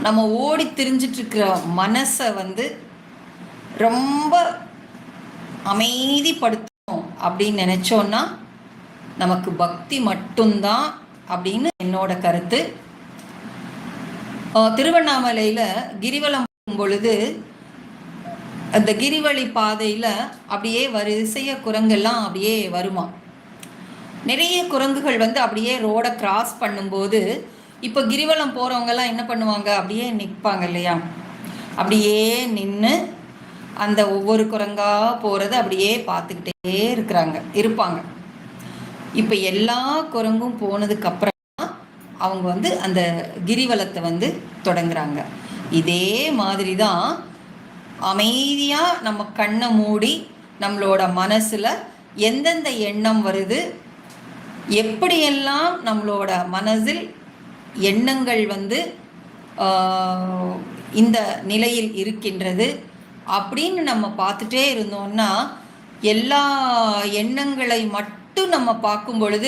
நம்ம ஓடி திரிஞ்சிட்ருக்கிற மனசை வந்து ரொம்ப அமைதிப்படுத்தணும் அப்படின்னு நினச்சோன்னா நமக்கு பக்தி மட்டும்தான் அப்படின்னு என்னோட கருத்து. திருவண்ணாமலையில் கிரிவலம் பொழுது அந்த கிரிவழி பாதையில் அப்படியே வரிசைய குரங்கெல்லாம் அப்படியே வருமா. நிறைய குரங்குகள் வந்து அப்படியே ரோடை கிராஸ் பண்ணும்போது இப்போ கிரிவலம் போகிறவங்கெல்லாம் என்ன பண்ணுவாங்க, அப்படியே நிற்பாங்க இல்லையா. அப்படியே நின்று அந்த ஒவ்வொரு குரங்காக போகிறத அப்படியே பார்த்துக்கிட்டே இருப்பாங்க. இப்போ எல்லா குரங்கும் போனதுக்கப்புறம் அவங்க வந்து அந்த கிரிவலத்தை வந்து தொடங்குறாங்க. இதே மாதிரி தான் அமைதியாக நம்ம கண்ணை மூடி நம்மளோட மனசில் எந்தெந்த எண்ணம் வருது, எப்படியெல்லாம் நம்மளோட மனதில் எண்ணங்கள் வந்து இந்த நிலையில் இருக்கின்றது அப்படின்னு நம்ம பார்த்துட்டே இருந்தோம்னா எல்லா எண்ணங்களை மட்டும் நம்ம பார்க்கும் பொழுது